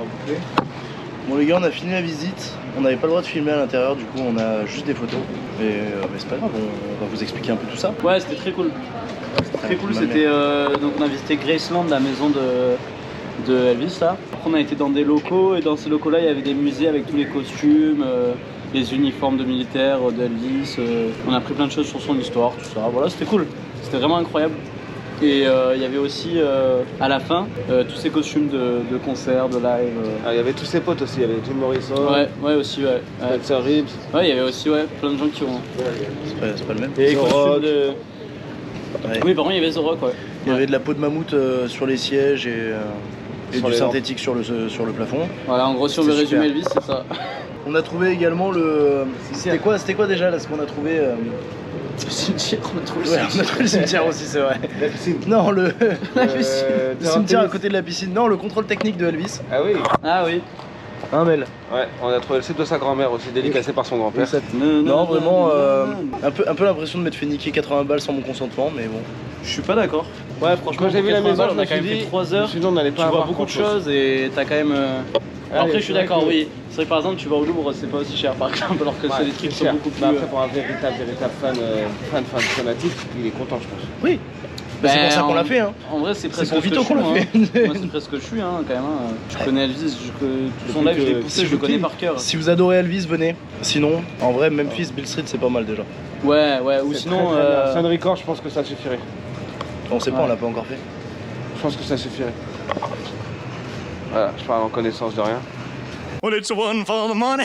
boucler. Bon les gars, on a fini la visite, on n'avait pas le droit de filmer à l'intérieur, du coup on a juste des photos. Mais c'est pas grave, on va vous expliquer un peu tout ça. Ouais, c'était très cool. C'était très cool, c'était donc on a visité Graceland, la maison de Elvis là. Après on a été dans des locaux et dans ces locaux là il y avait des musées avec tous les costumes, les uniformes de militaires d'Elvis. On a appris plein de choses sur son histoire, tout ça. Voilà, c'était cool, c'était vraiment incroyable. Et il y avait aussi à la fin tous ces costumes de concert, de live. Ah, il y avait tous ses potes aussi, il y avait Jim Morrison. Ouais aussi, ouais. Spencer Reeves. Ouais, il y avait aussi plein de gens qui ont. C'est pas le même. Et les The costumes Rock. de. Ouais. Oui, par contre, il y avait The Rock, ouais. Il y avait de la peau de mammouth sur les sièges et Sur du les synthétique sur le plafond. Voilà, en gros, si on veut C'était résumer super. Elvis, c'est ça. On a trouvé également le... C'était quoi déjà là ce qu'on a trouvé Le cimetière, on a trouvé le Ouais, cimetière. on a trouvé le cimetière aussi, c'est vrai. La piscine. Non, le terrain cimetière à tennis. côté de la piscine. Non, le contrôle technique de Elvis. Ah oui. Ah oui. Un Mel. Ouais, on a trouvé le site de sa grand-mère aussi, dédicacé par son grand-père. Non, vraiment, un peu l'impression de m'être fait niquer 80 balles sans mon consentement, mais bon. Je suis pas d'accord. Ouais, franchement, Quand j'ai vu la 80 maison, balles, je on me a quand suis même dit, fait 3 heures. sinon on n'allait Tu pas vois avoir beaucoup de grand-chose. choses et t'as quand même. Après, je suis c'est vrai d'accord, que- oui. C'est vrai que par exemple, tu vas au Louvre, c'est pas aussi cher par exemple, alors que c'est des trucs qui sont cher. beaucoup plus. Mais après, pour un véritable fan fanatique, il est content, je pense. Oui. Bah, c'est pour ça qu'on l'a fait, hein. En vrai, c'est presque pour ce que Vito je qu'on l'a suis, fait. Moi, c'est presque ce que je suis, hein, quand même. Je connais Elvis, tout son Depuis live, je l'ai que- poussé, je le connais par cœur. Si vous adorez Elvis, venez. Sinon, en vrai, Memphis, Bill Street, c'est pas mal déjà. Ouais, ou C'est sinon. très, très bien. Sun Record, je pense que ça suffirait. On sait pas, Ouais. on l'a pas encore fait. Je pense que ça suffirait. Voilà, je parle en connaissance de rien. Well, it's one for the money.